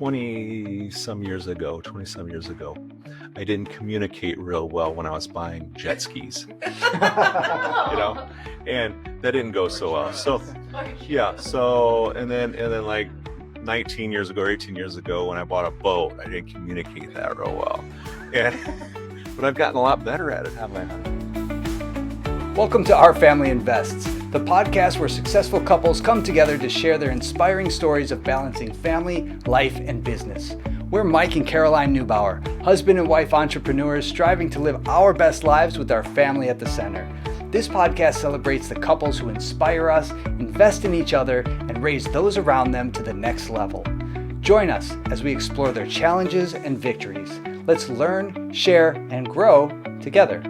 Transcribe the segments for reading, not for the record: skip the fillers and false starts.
20 some years ago, I didn't communicate real well when I was buying jet skis, and that didn't go so well. So, yeah. So, and then like 19 years ago or 18 years ago, when I bought a boat, I didn't communicate that real well. But I've gotten a lot better at it, haven't I? Welcome to Our Family Invests, the podcast where successful couples come together to share their inspiring stories of balancing family, life, and business. We're Mike and Caroline Neubauer, husband and wife entrepreneurs striving to live our best lives with our family at the center. This podcast celebrates the couples who inspire us, invest in each other, and raise those around them to the next level. Join us as we explore their challenges and victories. Let's learn, share, and grow together.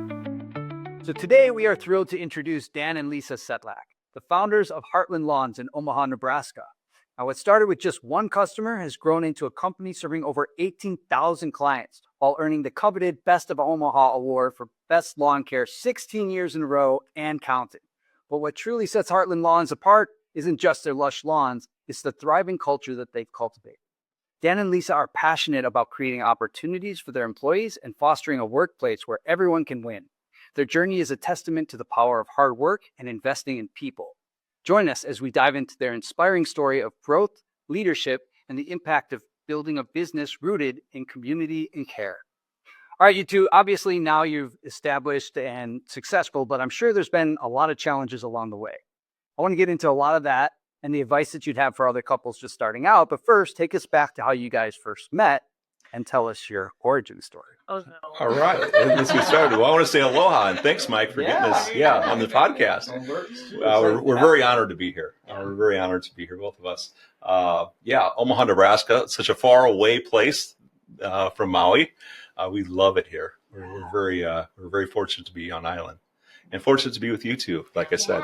So today we are thrilled to introduce Dan and Lisa Setlak, the founders of Heartland Lawns in Omaha, Nebraska. Now, what started with just one customer has grown into a company serving over 18,000 clients while earning the coveted Best of Omaha award for Best Lawn Care 16 years in a row and counting. But what truly sets Heartland Lawns apart isn't just their lush lawns, it's the thriving culture that they've cultivated. Dan and Lisa are passionate about creating opportunities for their employees and fostering a workplace where everyone can win. Their journey is a testament to the power of hard work and investing in people. Join us as we dive into their inspiring story of growth, leadership, and the impact of building a business rooted in community and care. All right, you two, obviously now you've established and successful, but I'm sure there's been a lot of challenges along the way. I want to get into a lot of that and the advice that you'd have for other couples just starting out. But first, take us back to how you guys first met and tell us your origin story. All right, let's get started. Well, I want to say aloha and thanks, Mike, for getting us on the podcast. We're very honored to be here. We're very honored to be here, both of us. Omaha, Nebraska, such a far away place from Maui. We love it here. We're very fortunate to be on island, and fortunate to be with you two. Like I said,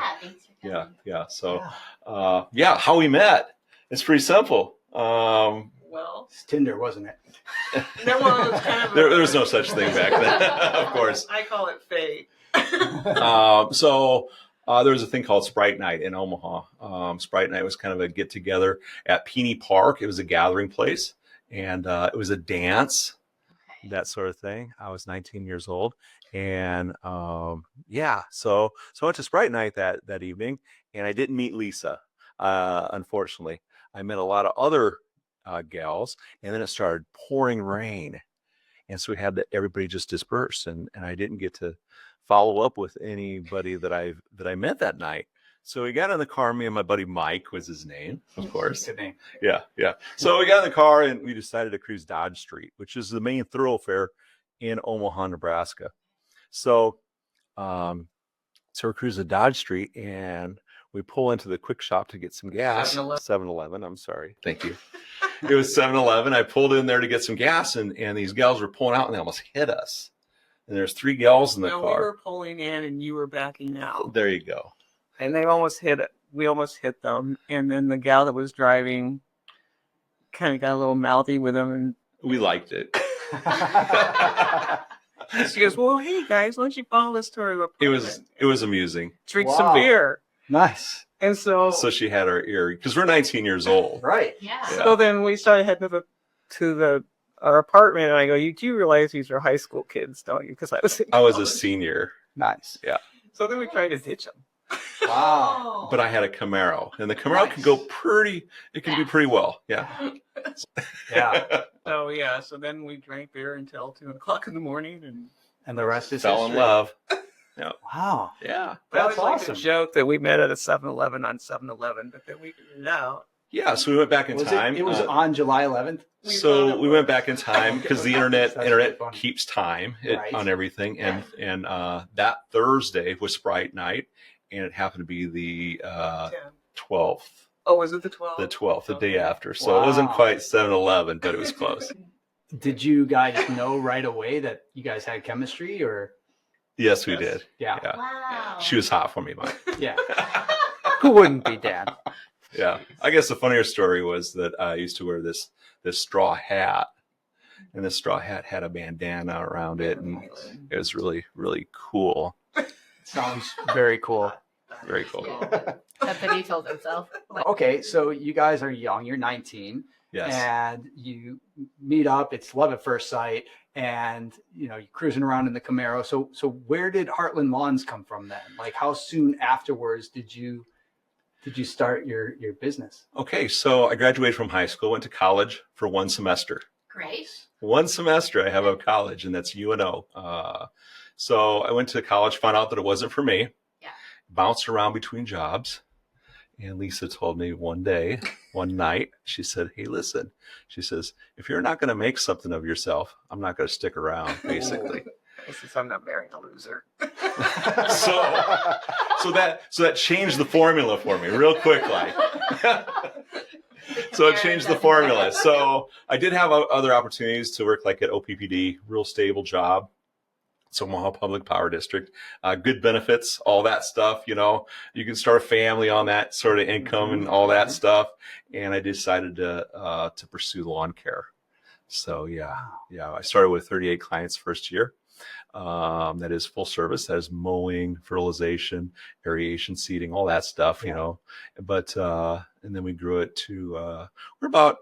So, how we met? It's pretty simple. Well, It's Tinder, wasn't it? there was kind of There was no such thing back then, of course. I call it fate. There was a thing called Sprite Night in Omaha. Sprite Night was kind of a get together at Peony Park. It was a gathering place, and it was a dance, that sort of thing. I was 19 years old, and so I went to Sprite Night that evening, and I didn't meet Lisa, unfortunately. I met a lot of other gals, and then it started pouring rain, and so we had everybody just disperse, and I didn't get to follow up with anybody that I met that night. So we got in the car. Me and my buddy Mike was his name, of course. Good name. Yeah. So we got in the car and we decided to cruise Dodge Street, which is the main thoroughfare in Omaha, Nebraska. So we're cruising Dodge Street and we pull into the quick shop to get some gas. 7-Eleven. I'm sorry. Thank you. It was 7-Eleven. I pulled in there to get some gas, and these gals were pulling out, and they almost hit us. And there's 3 gals in the car. We were pulling in, and you were backing out. There you go. And they almost hit it. We almost hit them. And then the gal that was driving kind of got a little mouthy with them. And we liked it. She goes, "Well, hey guys, why don't you follow this story?" It was amuing. Drink some beer. Nice. And so she had our ear, because we're 19 years old. Right. Yeah. So then we started heading to our apartment, and I go, "You do realize these are high school kids, don't you?" Because I was a senior. Nice. Yeah. So then we tried to ditch them. Wow. But I had a Camaro, and the Camaro can go do pretty well. Yeah. Yeah. So then we drank beer until 2:00 in the morning, And the rest is fell in history. love. Wow. Yeah. That's That's like awesome. a joke that we met at a 7-Eleven on 7-Eleven, but then we figured it out. Yeah. So we went back in time. It was on July 11th. So we went back in time because the internet really funny. keeps time Right. on everything, and that Thursday was Sprite Night, and it happened to be the 12th. Oh, was it the 12th? The 12th, the day Okay. after. So It wasn't quite 7-Eleven, but it was close. Did you guys know right away that you guys had chemistry, or? Yes, we did. Yeah. Wow. She was hot for me, Mike. Yeah. Who wouldn't be, Dad? Yeah. I guess the funnier story was that I used to wear this straw hat, and this straw hat had a bandana around it, and it was really, really cool. Sounds very cool. Very cool. That's what he told himself. Okay, so you guys are young. You're 19. Yes. and you meet up. It's love at first sight, and you're cruising around in the Camaro. So where did Heartland Lawns come from then? Like, how soon afterwards did you start your business? Okay, so I graduated from high school, went to college for one semester. Great. One semester I have of college, and that's UNO. So I went to college, found out that it wasn't for me. Yeah. Bounced around between jobs. And Lisa told me one night, she said, hey, listen, she says, if you're not going to make something of yourself, I'm not going to stick around, basically. Since I'm not marrying a loser. so that changed the formula for me real quick, like. So it changed the formula. So I did have other opportunities to work like at OPPD, real stable job. It's Omaha Public Power District, good benefits, all that stuff. You can start a family on that sort of income and all that stuff. And I decided to pursue lawn care. So yeah, I started with 38 clients first year. That is full service. That is mowing, fertilization, aeration, seeding, all that stuff. But and then we grew it to we're about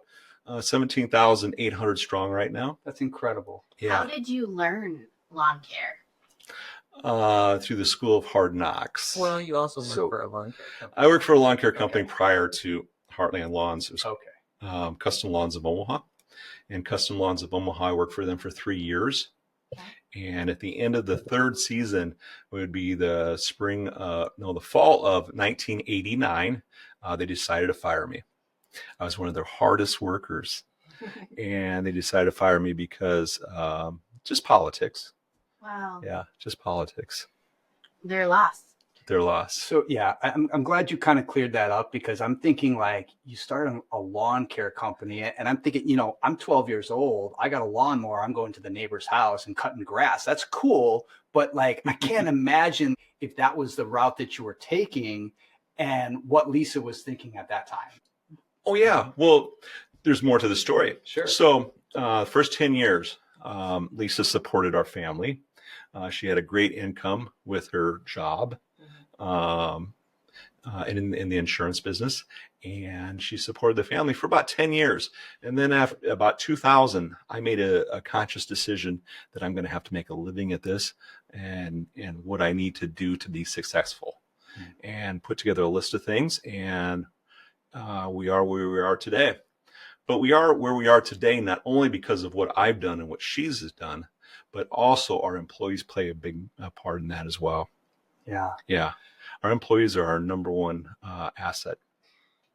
17,800 strong right now. That's incredible. Yeah. How did you learn lawn care? Through the School of Hard Knocks. Well, you also work for a lawn care company. I worked for a lawn care company prior to Heartland Lawns. It was Okay. Custom Lawns of Omaha. And Custom Lawns of Omaha, I worked for them for 3 years. Okay. And at the end of the third season, it would be the fall of 1989, they decided to fire me. I was one of their hardest workers. And they decided to fire me because just politics. Wow. Yeah, just politics. They're lost. Their loss. So yeah, I'm glad you kind of cleared that up, because I'm thinking like you started a lawn care company, and I'm thinking, I'm 12 years old. I got a lawnmower. I'm going to the neighbor's house and cutting grass. That's cool. But like, I can't imagine if that was the route that you were taking and what Lisa was thinking at that time. Oh yeah. Well, there's more to the story. Sure. So first 10 years, Lisa supported our family. She had a great income with her job. And in the insurance business, and she supported the family for about 10 years. And then after about 2000, I made a conscious decision that I'm going to have to make a living at this, and what I need to do to be successful, and put together a list of things. And we are where we are today. But we are where we are today not only because of what I've done and what she's has done, but also our employees play a big part in that as well. Yeah. Our employees are our number one asset.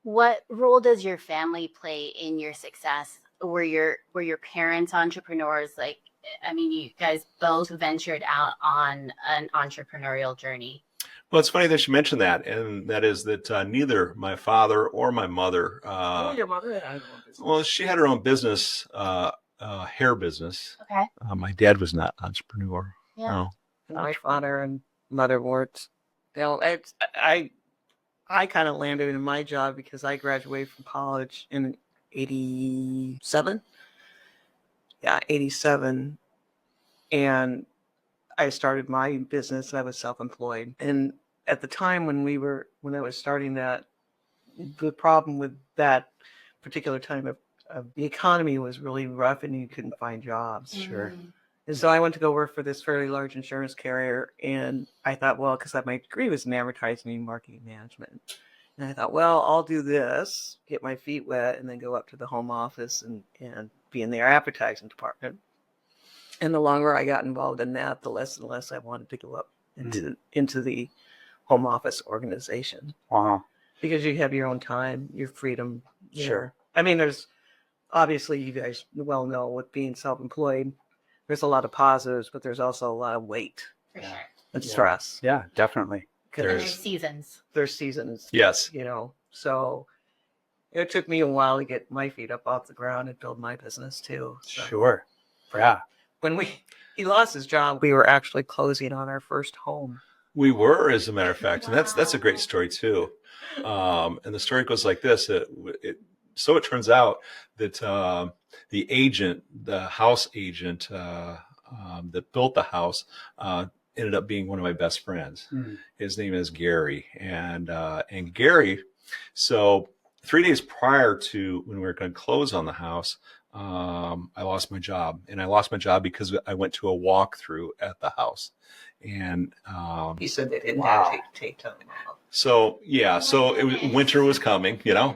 What role does your family play in your success? Were your parents entrepreneurs? Like, I mean, you guys both ventured out on an entrepreneurial journey. Well, it's funny that you mentioned that, and that is that neither my father or my mother. Your mother had her own business. Well, she had her own business, hair business. Okay. My dad was not an entrepreneur. Yeah. No. My father and mother worked. I kind of landed in my job because I graduated from college in 87. Yeah, 87. And I started my business. I was self-employed. And at the time when I was starting that, the problem with that particular time of the economy was really rough and you couldn't find jobs. Sure. And so I went to go work for this fairly large insurance carrier. And I thought, well, because my degree was in advertising and marketing management. And I thought, well, I'll do this, get my feet wet, and then go up to the home office and be in their advertising department. And the longer I got involved in that, the less and less I wanted to go up into the home office organization. Wow. Because you have your own time, your freedom. Sure. I mean, there's obviously, you guys well know, with being self-employed, there's a lot of positives, but there's also a lot of weight For sure. and stress. Yeah, definitely. And Because there's seasons. there's seasons. Yes. So it took me a while to get my feet up off the ground and build my business too. So Sure. Yeah. when he lost his job, we were actually closing on our first home. We were, as a matter of fact, and that's a great story too. And the story goes like this: so it turns out that the house agent that built the house, ended up being one of my best friends. Mm. His name is Gary, and Gary. So 3 days prior to when we were going to close on the house, I lost my job, and I lost my job because I went to a walkthrough at the house, and He said they didn't Wow. have to take time off. so yeah, so winter was coming, Yeah.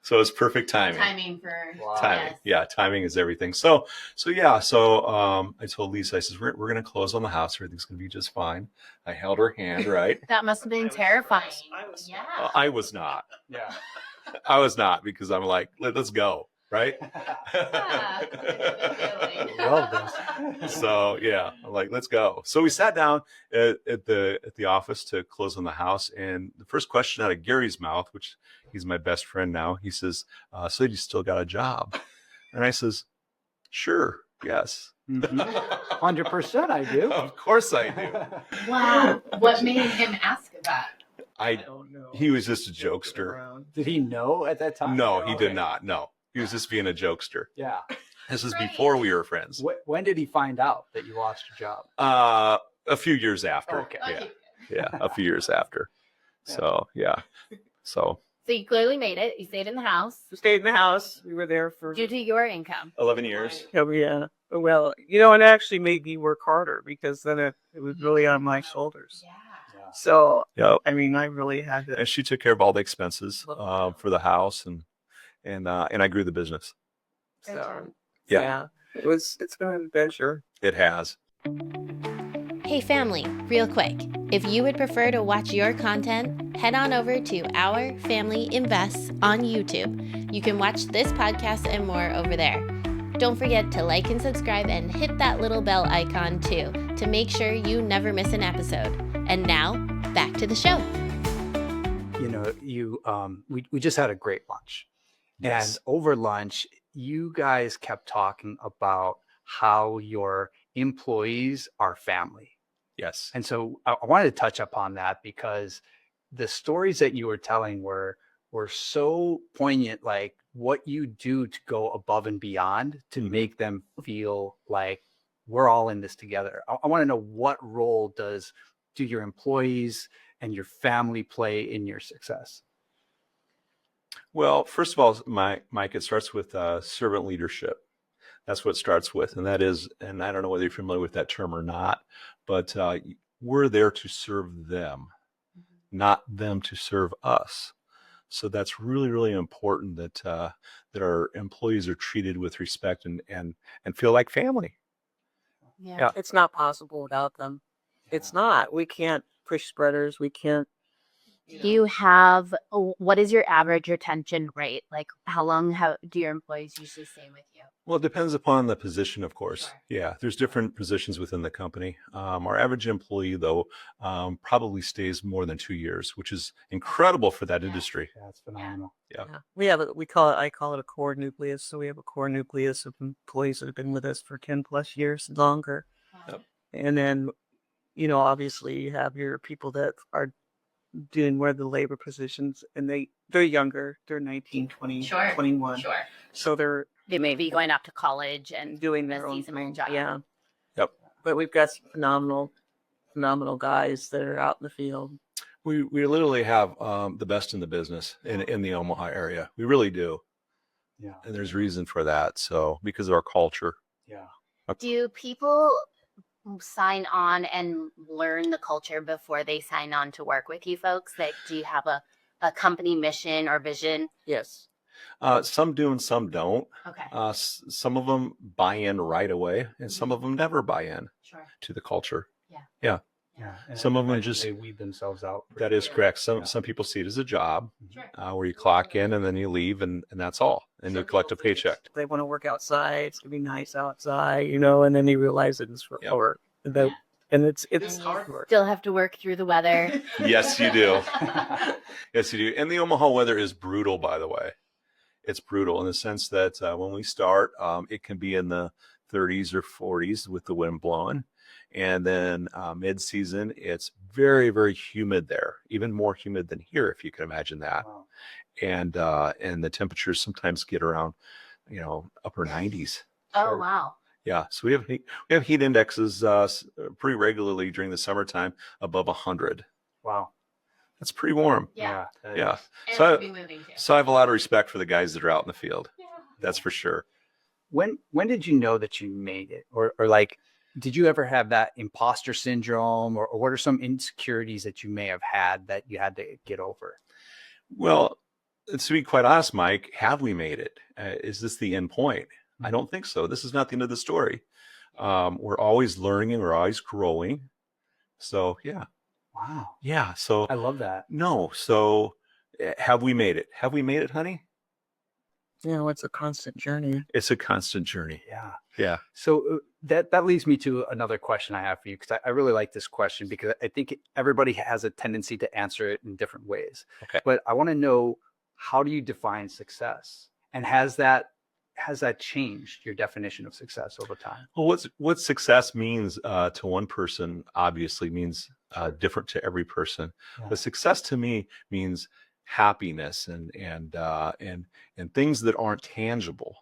so it's perfect timing. Timing for Wow. Timing, yes. yeah, timing is everything. So I told Lisa, I says we're going to close on the house. Everything's going to be just fine. I held her hand, right? That must have been terrifying. Yeah. I was not. Yeah. I was not, because I'm like, let's go, right? Love this. So yeah, I'm like, let's go. So we sat down at the office to close on the house, and the first question out of Gary's mouth, which he's my best friend now, he says, "So you still got a job?" And I says, "Sure, yes." 100% I do. Of course I do. Wow. What made him ask that? I don't know. He was just a jokester. Did he know at that time? No, he Okay. did not. No, he was just being a jokester. Yeah. This is Great. before we were friends. When did he find out that you lost your job? A few years after. Okay. Yeah, a few years after. So yeah, so So you clearly made it. You stayed in the house We stayed in the house. We were there for due to your income. 11 years. yeah. Well, it actually made me work harder because then it was really on my shoulders. Yeah. So Yeah, I mean, I really had to. and she took care of all the expenses for the house, and I grew the business. So Yeah. it's been an adventure. It has. Hey family, real quick. If you would prefer to watch your content, head on over to Our Family Invests on YouTube. You can watch this podcast and more over there. Don't forget to like and subscribe and hit that little bell icon too to make sure you never miss an episode. And now, back to the show. We just had a great lunch. Yes. And over lunch, you guys kept talking about how your employees are family. Yes. And so I wanted to touch upon that because the stories that you were telling were so poignant, like what you do to go above and beyond to make them feel like we're all in this together. I want to know, what role do your employees and your family play in your success? Well, first of all, Mike, it starts with servant leadership. That's what it starts with. And that is, and I don't know whether you're familiar with that term or not, but we're there to serve them, not them to serve us. So that's really, really important that our employees are treated with respect and feel like family. Yeah. It's not possible without them. It's not. We can't push spreaders. We can't. Do you have, what is your average retention rate? Like how long do your employees usually stay with you? Well, it depends upon the position, of course. Sure. Yeah, there's different positions within the company. Our average employee, though, probably stays more than 2 years, which is incredible for that industry. That's phenomenal. Yeah. I call it a core nucleus. So we have a core nucleus of employees that have been with us for 10 plus years and longer. Yep. And then, obviously you have your people that are doing more of the labor positions, and they're younger. They're 19, 20, Sure. 21. Sure. So they're They may be going off to college and doing their a own seasonal thing. job. Yeah. Yep. But we've got some phenomenal guys that are out in the field. We literally have the best in the business in the Omaha area. We really do. Yeah. And there's reason for that. So because of our culture. Yeah. Do people sign on and learn the culture before they sign on to work with you folks? Like, do you have a company mission or vision? Yes. Some do and some don't. Okay. Some of them buy in right away, and some of them never buy in Sure. to the culture. Yeah. And Some of them I imagine just- they weed themselves out. That is correct. Some people see it as a job where you clock in and then you leave, and that's all, and you collect a paycheck. They want to work outside. It's gonna be nice outside, and then they realize it's for Yep. work. And it's hard work. Still have to work through the weather. Yes, you do. Yes, you do. And the Omaha weather is brutal, by the way. It's brutal in the sense that when we start, it can be in the 30s or 40s with the wind blowing. And then mid-season, it's very, very humid there, even more humid than here, if you can imagine that. Wow. And the temperatures sometimes get around, upper 90s. Oh, wow. Yeah, so we have heat indexes pretty regularly during the summertime above 100. Wow. That's pretty warm. Yeah. that Yeah. is. And So- we'll be moving too. So I have a lot of respect for the guys that are out in the field. Yeah. That's for sure. When did you know that you made it, or like, did you ever have that imposter syndrome, or what are some insecurities that you may have had that you had to get over? Well, to be quite honest, Mike, have we made it? Is this the end point? I don't think so. This is not the end of the story. We're always learning and we're always growing. So yeah. Wow, Yeah. So I love that. no. So have we made it? Have we made it, honey? It's a constant journey. It's a constant journey. Yeah. Yeah. So that leads me to another question I have for you, because I really like this question, because I think everybody has a tendency to answer it in different ways. Okay. But I want to know, how do you define success, and has that changed your definition of success over time? Well, what success means to one person obviously means different to every person. Yeah. But success to me means happiness and things that aren't tangible.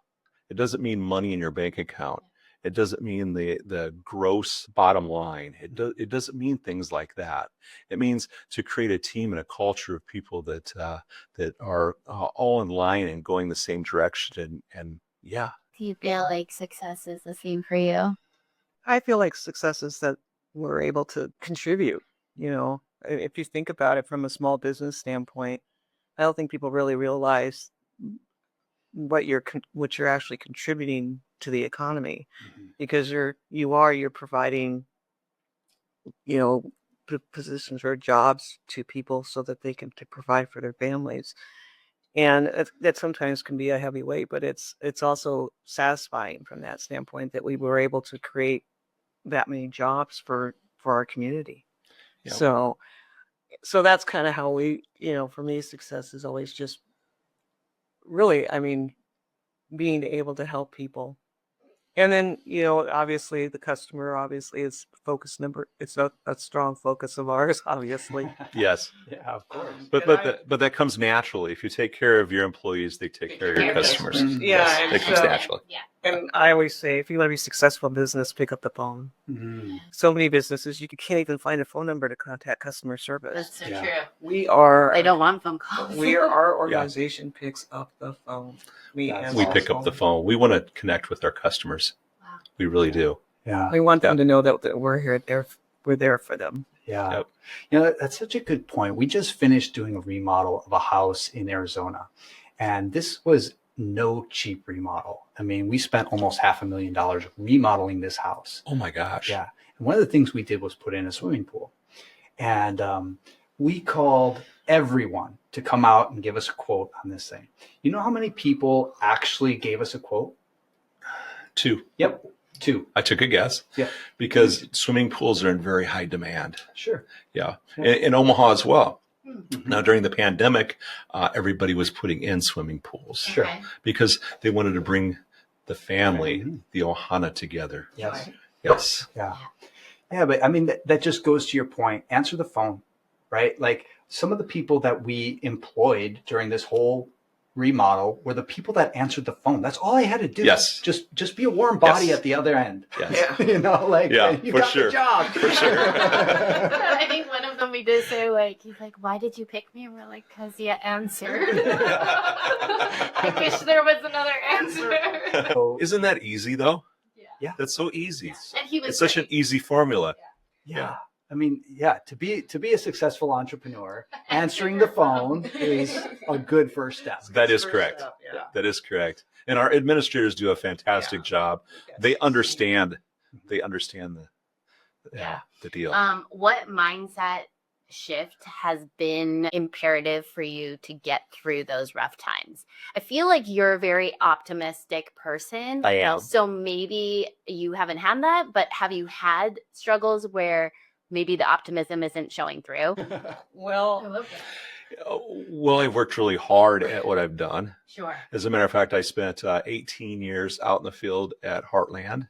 It doesn't mean money in your bank account. It doesn't mean the gross bottom line. It doesn't mean things like that. It means to create a team and a culture of people that are all in line and going the same direction. And yeah. Do you feel like success is the same for you? I feel like success is that we're able to contribute. If you think about it from a small business standpoint, I don't think people really realize what you're actually contributing to the economy, because you're providing, positions or jobs to people so that they can provide for their families. And that sometimes can be a heavy weight, but it's also satisfying from that standpoint that we were able to create that many jobs for our community. Yep. So that's kind of how we, for me, success is always just really, being able to help people. And then, obviously the customer is focus number. It's a strong focus of ours, obviously. Yes. Yeah, of course. But that comes naturally. If you take care of your employees, they take care of your customers. Mhm. Yeah, Yes, and it comes so- naturally. Yeah. And I always say, if you want to be successful in business, pick up the phone. Mhm. So many businesses, you can't even find a phone number to contact customer service. That's so Yeah. true. We are. They don't want phone calls. Our organization picks up the phone. We answer pick up the phone. We want to connect with our customers. Wow. We really do. Yeah. We want them to know that we're here. We're there for them. Yeah. Yep. That's such a good point. We just finished doing a remodel of a house in Arizona, and this was no cheap remodel. We spent almost $500,000 remodeling this house. Oh my gosh. Yeah. And one of the things we did was put in a swimming pool, and we called everyone to come out and give us a quote on this thing. You know how many people actually gave us a quote? 2. Yep. 2. I took a guess. Yeah. Because swimming pools are in very high demand. Sure. Yeah. Yeah. In Omaha as well. Mhm. Now, during the pandemic, everybody was putting in swimming pools Sure. Okay. because they wanted to bring the family, Mhm. the Ohana together. Yes. Yes. Yeah. Yeah. But that just goes to your point. Answer the phone, right? Like, some of the people that we employed during this whole remodel were the people that answered the phone. That's all I had to do. Yes. Just be a warm body Yes. at the other end. Yes. Yeah. You for got sure. the job. For sure. I think one of them we did say, he's like, why did you pick me? And we're like, because you answered. I wish there was another answer. So, Isn't that easy though? Yeah. That's so easy. And he was It's such an great. easy formula. yeah. To be a successful entrepreneur, answering the phone is a good first step. That is correct. Yeah. That is correct. And our administrators do a fantastic job. They understand the Yeah. the deal. What mindset shift has been imperative for you to get through those rough times? I feel like you're a very optimistic person. I am. So maybe you haven't had that, but have you had struggles where maybe the optimism isn't showing through? Well, love that. Well, I've worked really hard at what I've done. Sure. As a matter of fact, I spent 18 years out in the field at Heartland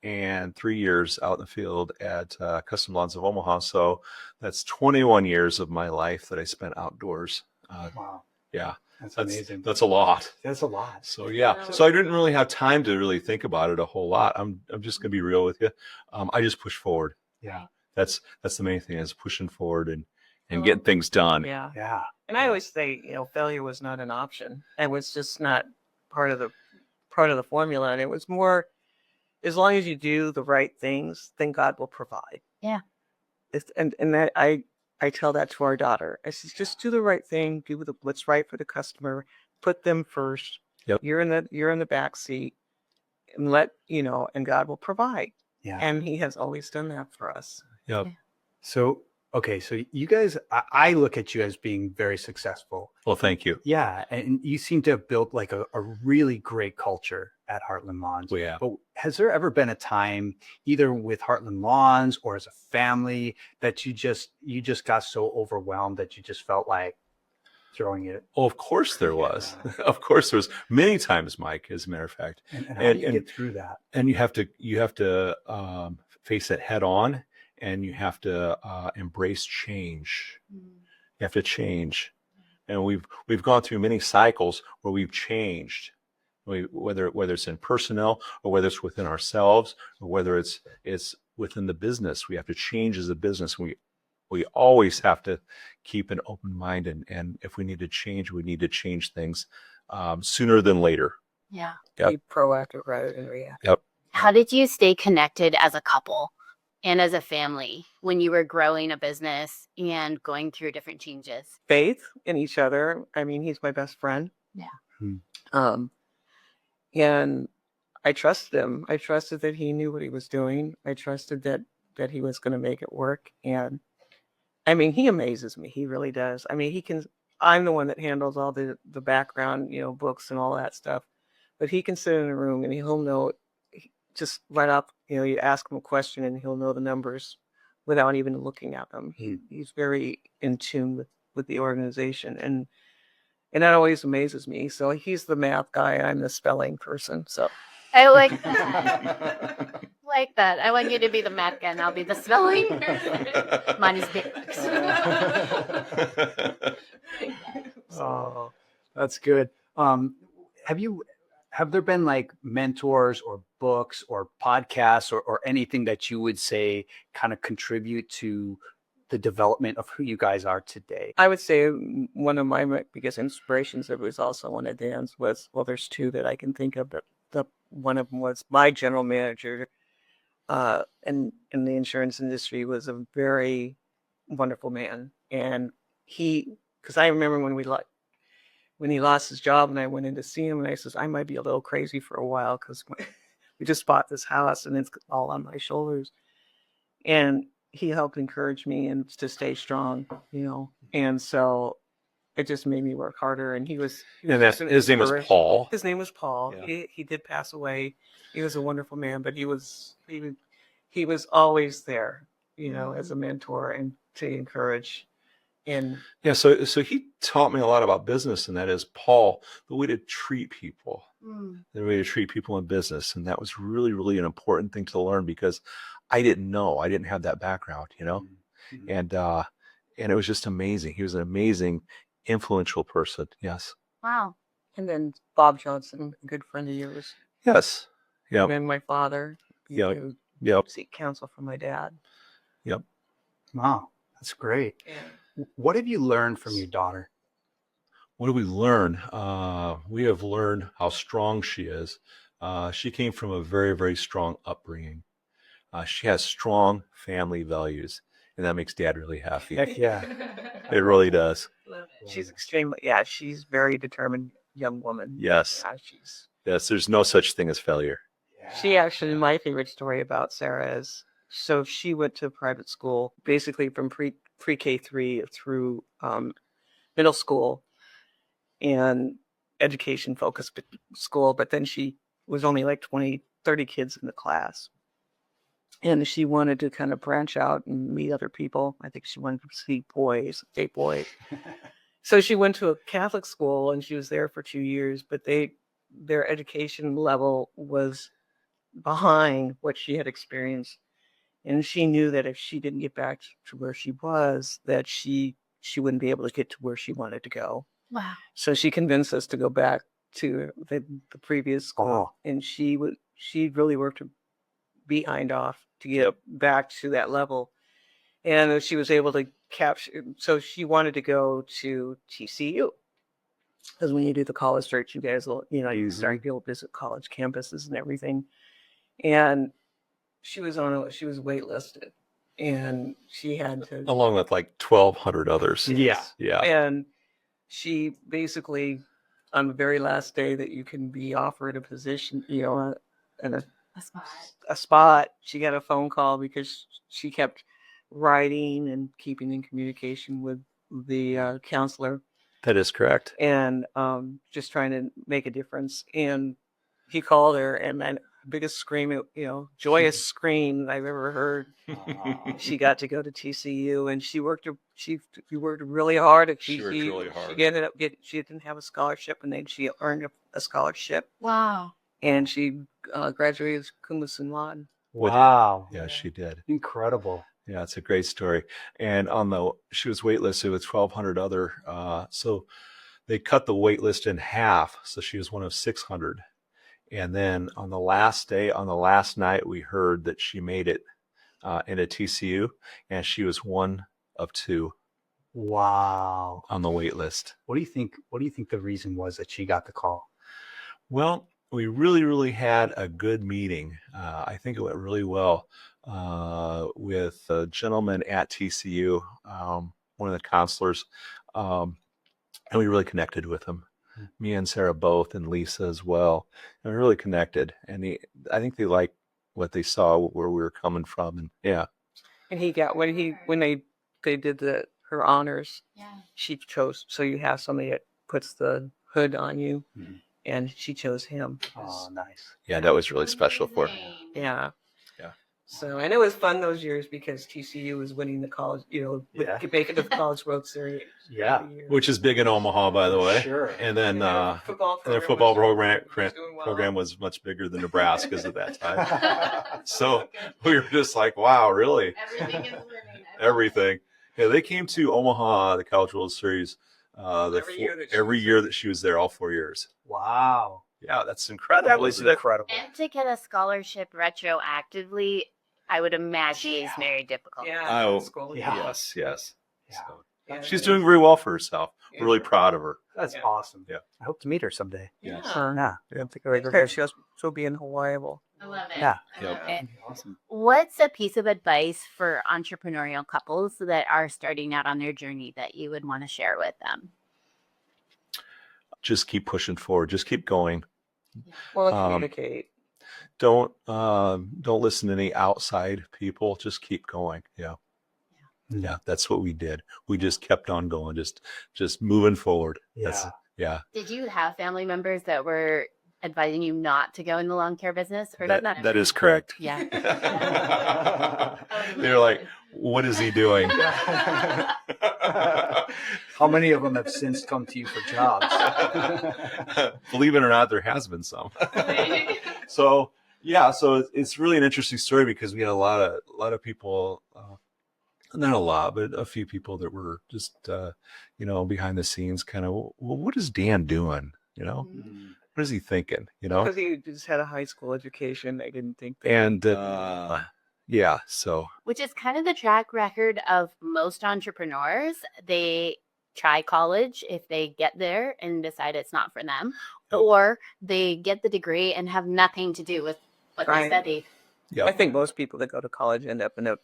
and 3 years out in the field at Custom Lawns of Omaha. So that's 21 years of my life that I spent outdoors. Wow. Yeah, That's amazing. That's a lot. That's a lot. So yeah, so I didn't really have time to really think about it a whole lot. I'm just gonna be real with you. I just push forward. Yeah. That's the main thing, is pushing forward and getting things done. Yeah. Yeah. And I always say, failure was not an option. It was just not part of the formula. And it was more, as long as you do the right things, then God will provide. Yeah. And that I tell that to our daughter. I said, just do the right thing, do what's right for the customer, put them first. Yep. You're in the back seat, and and God will provide. Yeah. And He has always done that for us. Yep. So, okay. So you guys, I look at you as being very successful. Well, thank you. Yeah. And you seem to have built like a really great culture at Heartland Lawns. We have. But has there ever been a time, either with Heartland Lawns or as a family, that you just got so overwhelmed that you just felt like throwing it? Oh, of course there was. Of course there was many times, Mike, as a matter of fact. And how do you get through that? And you have to face it head on, and you have to embrace change. You have to change. And we've gone through many cycles where we've changed. Whether it's in personnel, or whether it's within ourselves, or whether it's within the business, we have to change as a business. We always have to keep an open mind, and if we need to change things sooner than later. Yeah. Yep. Be proactive rather than reactive. Yep. How did you stay connected as a couple and as a family when you were growing a business and going through different changes? Faith in each other. I mean, he's my best friend. Yeah. And I trusted him. I trusted that he knew what he was doing. I trusted that he was going to make it work. And I mean, he amazes me. He really does. I mean, I'm the one that handles all the background, books and all that stuff. But he can sit in a room and he'll know just right up, you ask him a question and he'll know the numbers without even looking at them. He's very in tune with the organization. And that always amazes me. So he's the math guy. I'm the spelling person. So I like that. Like that. I want you to be the math guy and I'll be the spelling. Mine is books. Oh, that's good. Have there been like mentors or books or podcasts or anything that you would say kind of contribute to the development of who you guys are today? I would say one of my biggest inspirations, it was also one of Dan's, there's two that I can think of, but one of them was my general manager in the insurance industry, was a very wonderful man. And because I remember when he lost his job and I went in to see him and I says, I might be a little crazy for a while because we just bought this house and it's all on my shoulders. And he helped encourage me and to stay strong, and so it just made me work harder. And his name was Paul. His name was Paul. Yeah. He did pass away. He was a wonderful man, but he was always there, as a mentor and to encourage. And yeah, so he taught me a lot about business, and that is Paul, the way to treat people, the way to treat people in business, and that was really, really an important thing to learn because I didn't have that background, Mm-hmm. and it was just amazing. He was an amazing, influential person. Yes. Wow. And then Bob Johnson, a good friend of yours. Yes. Yeah. And then my father. Yeah. who Yep. seek counsel from my dad. Yep. Wow, that's great. What have you learned from your daughter? What did we learn? We have learned how strong she is. She came from a very, very strong upbringing. She has strong family values, and that makes Dad really happy. Heck yeah. It really does. She's she's very determined young woman. Yes. Yeah, Yes, there's no such thing as failure. She actually, my favorite story about Sarah is, so she went to private school, basically from pre-K3 through middle school and education focused school, but then she was only like 20, 30 kids in the class. And she wanted to kind of branch out and meet other people. I think she wanted to see date boys. So she went to a Catholic school and she was there for 2 years, but their education level was behind what she had experienced. And she knew that if she didn't get back to where she was, that she wouldn't be able to get to where she wanted to go. Wow. So she convinced us to go back to the previous school. And she really worked her behind off to get back to that level. And she was able to capture. So she wanted to go to TCU. Because when you do the college search, you guys will, you start to go visit college campuses and everything. And she was waitlisted, and she had to, along with like 1,200 others. Yeah. and she basically, on the very last day that you can be offered a position, in a spot, she got a phone call because she kept writing and keeping in communication with the counselor. That is correct. And just trying to make a difference. And he called her, and then biggest scream, joyous scream I've ever heard. She got to go to TCU, and she worked really hard at TCU. She worked really hard. She ended up she didn't have a scholarship, and then she earned a scholarship. Wow. And she graduated as cum laude. Wow. Yeah, she did. Incredible. Yeah, it's a great story. And she was waitlisted with 1,200 other. So they cut the wait list in half. So she was one of 600. And then on the last night, we heard that she made it into TCU, and she was one of 2. Wow. On the wait list. What do you think the reason was that she got the call? Well, we really, really had a good meeting. I think it went really well with a gentleman at TCU, one of the counselors, and we really connected with him. Me and Sarah both, and Lisa as well. And we really connected. And I think they liked what they saw, where we were coming from. And yeah. And he got, when they did her honors, she chose, so you have somebody that puts the hood on you, and she chose him. Oh, nice. Yeah, that was really special for her. Yeah. So, and it was fun those years because TCU was winning the college, making the College World Series. Yeah. Which is big in Omaha, by the way. Sure. And then their football program was much bigger than Nebraska's at that time. So we were just like, wow, really? Everything is winning. Everything. Yeah, they came to Omaha, the College World Series, every year that she was there, all 4 years. Wow. Yeah, that's incredible. That was incredible. And to get a scholarship retroactively, I would imagine is very difficult. Yeah. Yes. Yeah. So, she's doing very well for herself. We're really proud of her. That's awesome. Yeah. I hope to meet her someday. Yes. Yeah. She was so be in Hawaii. I love it. Yeah. I love it. Awesome. What's a piece of advice for entrepreneurial couples that are starting out on their journey that you would want to share with them? Just keep pushing forward. Just keep going. Well, communicate. Don't listen to any outside people. Just keep going. Yeah. That's what we did. We just kept on going. Just moving forward. Yeah. Did you have family members that were advising you not to go in the lawn care business? Or That is correct. Yeah. They're like, what is he doing? How many of them have since come to you for jobs? Believe it or not, there has been some. So it's really an interesting story because we had a lot of people, not a lot, but a few people that were just behind the scenes, kind of, well, what is Dan doing? What is he thinking? Because he just had a high school education. I didn't think that. And so. Which is kind of the track record of most entrepreneurs. They try college if they get there and decide it's not for them, or they get the degree and have nothing to do with what they studied. Yeah. I think most people that go to college end up in a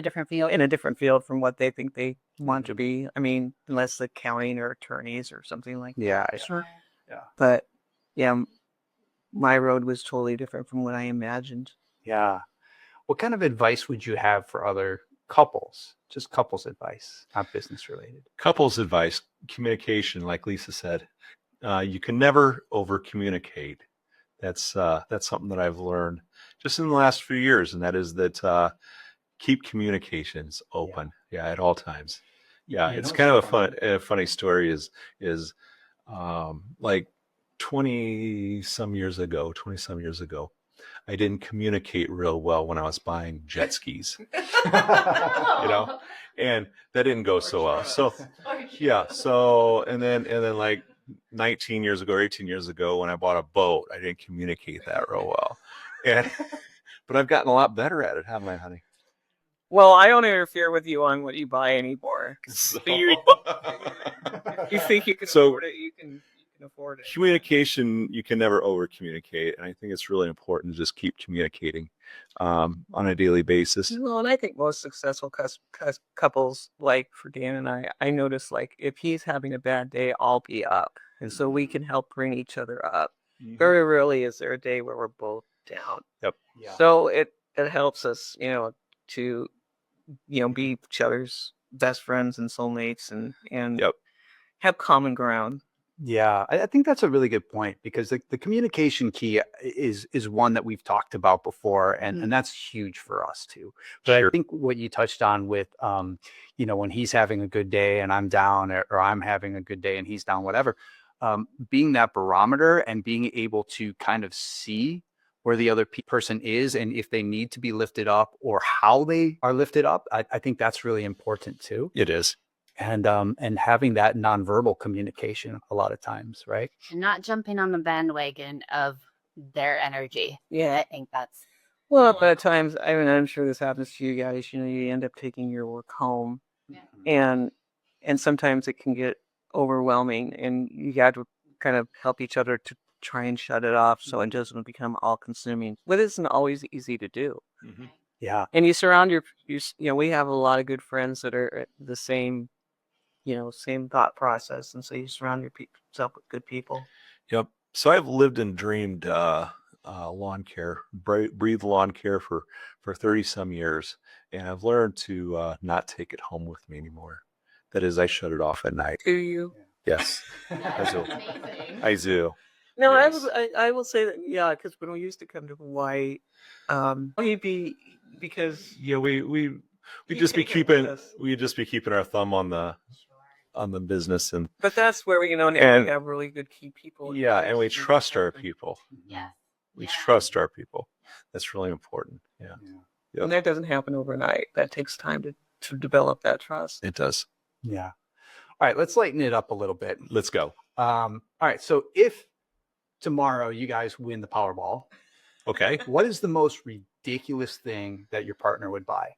different field. In a different field from what they think they want to be. I mean, unless accounting or attorneys or something like that. Yeah. Sure. Yeah. But my road was totally different from what I imagined. Yeah. What kind of advice would you have for other couples? Just couples advice, not business related. Couples advice, communication, like Lisa said. You can never over communicate. That's something that I've learned just in the last few years, and that is that keep communications open. Yeah, at all times. Yeah, it's kind of a funny story. Is like 20 some years ago, I didn't communicate real well when I was buying jet skis, and that didn't go so well. So, and then like 19 years ago, or 18 years ago, when I bought a boat, I didn't communicate that real well. But I've gotten a lot better at it, haven't I, honey? Well, I don't interfere with you on what you buy anymore. So, You think you can So- afford it, you can afford it. communication, you can never over communicate. And I think it's really important to just keep communicating on a daily basis. Well, and I think most successful couples, like for Dan and I notice like if he's having a bad day, I'll be up. And so we can help bring each other up. Very rarely is there a day where we're both down. Yep. Yeah. So it helps us, to, be each other's best friends and soulmates and Yep. have common ground. Yeah, I think that's a really good point because the communication key is one that we've talked about before, and that's huge for us too. But Sure. I think what you touched on with, when he's having a good day and I'm down, or I'm having a good day and he's down, whatever, being that barometer and being able to kind of see where the other person is and if they need to be lifted up or how they are lifted up, I think that's really important too. It is. And having that nonverbal communication a lot of times, right? And not jumping on the bandwagon of their energy. Yeah. I think that's Well, but at times, I'm sure this happens to you guys. You end up taking your work home, and sometimes it can get overwhelming, and you got to kind of help each other to try and shut it off so it doesn't become all-consuming. But it isn't always easy to do. Yeah. And you surround we have a lot of good friends that are the same, same thought process, and so you surround yourself with good people. Yep. So I've lived and dreamed lawn care, breathe lawn care for 30 some years. And I've learned to not take it home with me anymore. That is, I shut it off at night. Do you? Yes, that's do. amazing. I do. No, Yes. I will say that, yeah, because when we used to come to Hawaii, we'd be, because Yeah, we You just be take it with keeping our thumb on the business, and but that's where we, And- we have really good key people. in yeah, place and we make it trust our happen. people. Yeah. We Yeah. trust our people. That's really important. Yeah, Yep. And that doesn't happen overnight. That takes time to develop that trust. it does. Yeah. All right, let's lighten it up a little bit. Let's go. All right, so if tomorrow you guys win the Powerball, Okay. what is the most ridiculous thing that your partner would buy?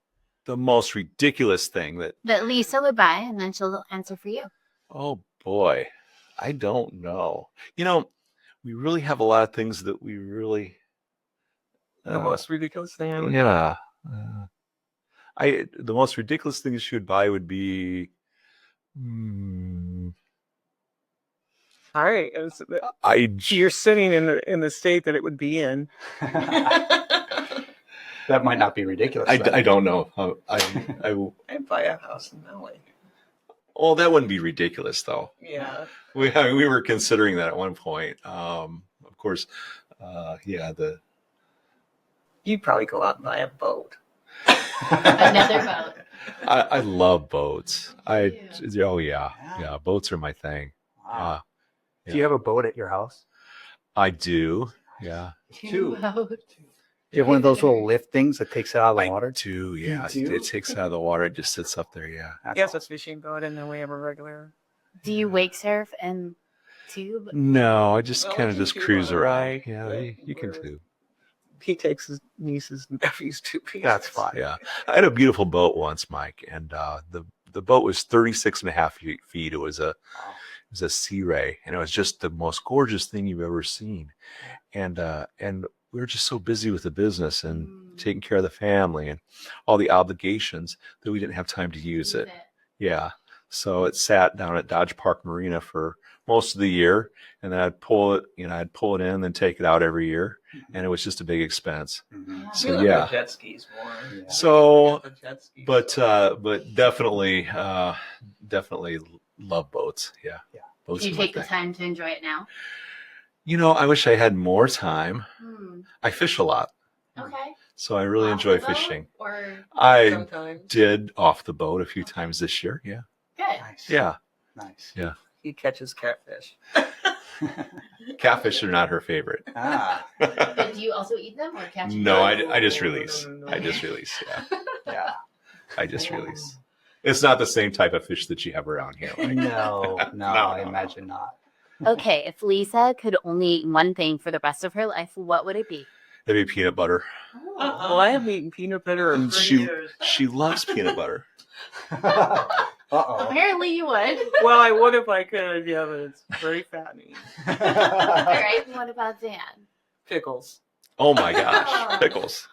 The most ridiculous thing That Lisa would buy, and then she'll answer for you. oh boy, I don't know. We really have a lot of things that we really. The most ridiculous thing. Yeah. The most ridiculous thing she would buy would be. All right. You're sitting in the state that it would be in. That might not be ridiculous. I don't know. I'd buy a house in LA. Well, that wouldn't be ridiculous though. Yeah. We were considering that at one point. Of course, You'd probably go out and buy a boat. Another boat. I love boats. Yeah. Yeah, boats are my thing. Wow. Do you have a boat at your house? I do. Yeah, Two. boats. Do you have one of those little lift things that takes it out of the I water? do. Yeah, do? it takes it out of the water. It just sits up there. Yeah. Yes, it's a fishing boat, and then we have a regular. Do you wake surf and tube? No, I just Well, kind of you just do cruise wanna around. ride. Yeah, you can too. He takes his nieces and nephews to pieces. That's fine. Yeah, I had a beautiful boat once, Mike, and the boat was 36 and a half feet. It was a Sea Ray, and it was just the most gorgeous thing you've ever seen. And we were just so busy with the business and taking care of the family and all the obligations that we didn't have time to use it. Yeah. So it sat down at Dodge Park Marina for most of the year, and then I'd pull it in and then take it out every year. And it was just a big expense. Mhm. So, We yeah. love the jet skis more. Yeah. So, The jet skis. but definitely love boats. Yeah. Yeah. Boats Do you are my take the thing. time to enjoy it now? I wish I had more time. Hmm. I fish a lot, Okay. so I really Off enjoy the boat, fishing. Or I Sometimes did off the boat a few times this year. Yeah. good. Nice. Yeah. Nice. Yeah. he catches catfish. Catfish are not her favorite. But do you also eat them or catch them? No, I just release. No. I just release. Yeah. Yeah. I just release. It's not the same type of fish that you have around here. Like, No, I imagine not. Okay, if Lisa could only eat one thing for the rest of her life, what would it be? Heavy peanut butter. Well, I haven't eaten peanut butter in 30 years. She loves peanut butter. Uh-oh. Apparently you would. Well, I would if I could, yeah, but it's very fattening. All right. What about Dan? Pickles. Oh my gosh, pickles.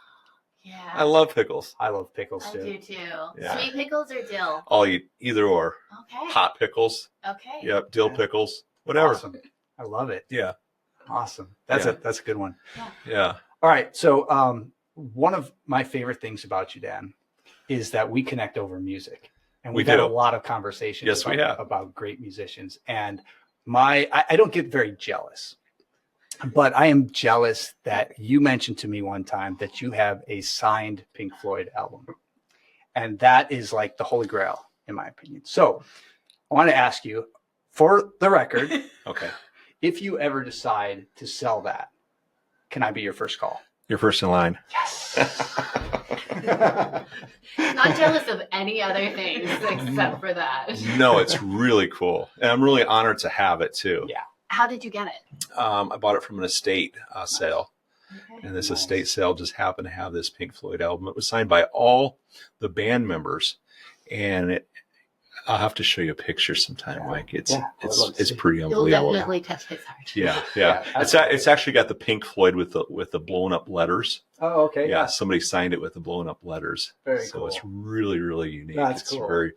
Yeah. I love pickles. I love pickles I too. do too. Yeah. Sweet pickles or dill? I'll eat either or. Okay. Hot pickles. Okay. Yep. Dill Yeah. pickles. Whatever. Awesome. I love it. Yeah. Awesome. That's Yeah. a good one. Yeah. All right. So one of my favorite things about you, Dan, is that we connect over music. And We we've had do. a lot of conversations Yes, we have. about great musicians. And I don't get very jealous, but I am jealous that you mentioned to me one time that you have a signed Pink Floyd album. And that is like the holy grail, in my opinion. So I want to ask you, for the record, Okay. if you ever decide to sell that, can I be your first call? You're first in line. Yes. Not jealous of any other things except for that. No, it's really cool. And I'm really honored to have it too. Yeah. How did you get it? I bought it from an estate sale. Okay. And this Nice. estate sale just happened to have this Pink Floyd album. It was signed by all the band members. And I'll have to show you a picture sometime, Yeah. Mike. It's Yeah, I'd love to it's see. pretty You'll unbelievable. definitely touch his heart. Yeah, Yeah, yeah. It's actually got the Pink Floyd with the blown up letters. Oh, okay. Yeah, somebody signed it with the blown up letters. Very so cool. it's really, really unique. That's it's cool. very,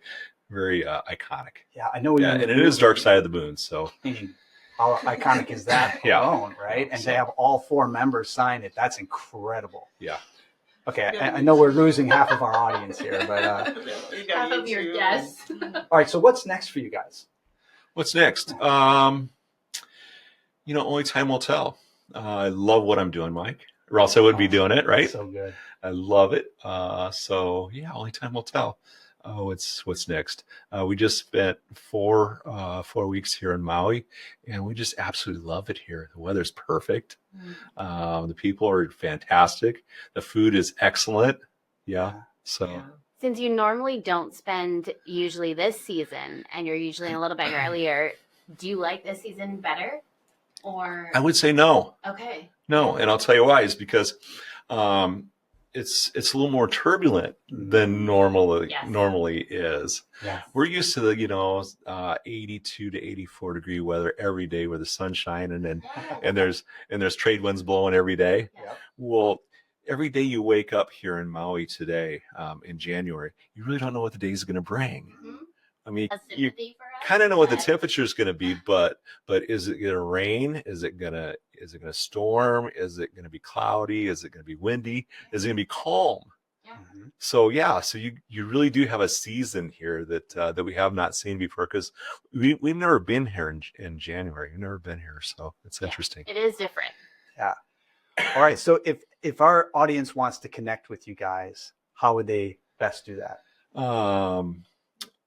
very iconic. Yeah, I know. we Yeah, and it is Dark Side of the Moon. So How iconic is that Yeah. alone, right? And to have all four members sign it, that's incredible. yeah. Okay, I know we're losing half of our audience here, but Half of your guests. all right. So what's next for you guys? What's next? Only time will tell. I love what I'm doing, Mike, or else I would be doing it, right? So good. I love it. So yeah, only time will tell. What's next? We just spent 4 weeks here in Maui, and we just absolutely love it here. The weather's perfect. The people are fantastic. The food is excellent. Yeah. So Since you normally don't spend usually this season and you're usually a little bit earlier, do you like this season better? Or I would say no. okay. No, and I'll tell you why. Is because it's a little more turbulent than normally is. Yeah. We're used to the 82 to 84 degree weather every day where the sun's shining and there's trade winds blowing every day. Yeah. Well, every day you wake up here in Maui today, in January, you really don't know what the day is going to bring. Mhm. I mean, A you sympathy for us, kind of know what the but- temperature is going to be, but is it going to rain? Is it going to storm? Is it going to be cloudy? Is it going to be windy? Is it going to be calm? Mhm. So yeah, so you really do have a season here that we have not seen before, because we've never been here in January. We've never been here, so it's interesting. It is different. All right. So if our audience wants to connect with you guys, how would they best do that?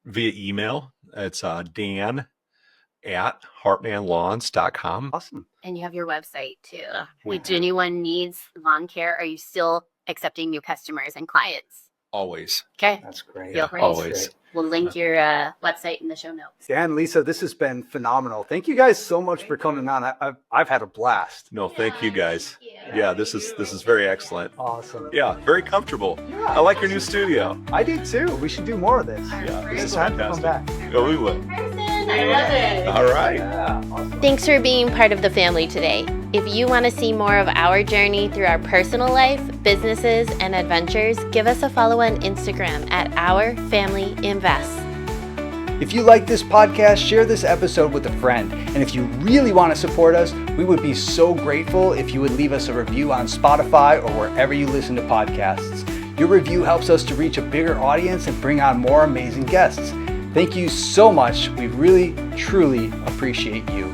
Via email, it's dan@heartlandlawns.com. Awesome. And you have your website too. Yeah. If anyone needs lawn care, are you still accepting new customers and clients? Always. Okay. That's great. Feel free. Always. We'll link your website in the show notes. Dan, Lisa, this has been phenomenal. Thank you guys so much for coming on. I've had a blast. No, thank you guys. Thank you. Yeah, this is very excellent. Awesome. Yeah, very comfortable. Yeah. I like your new studio. I do too. We should do more of this. Yeah, this It's is time to come fantastic. back. Oh, we would. In person. I love it. All right. Yeah. Awesome. Thanks for being part of the family today. If you want to see more of our journey through our personal life, businesses, and adventures, give us a follow on Instagram at Our Family Invests. If you like this podcast, share this episode with a friend. And if you really want to support us, we would be so grateful if you would leave us a review on Spotify or wherever you listen to podcasts. Your review helps us to reach a bigger audience and bring on more amazing guests. Thank you so much. We really, truly appreciate you.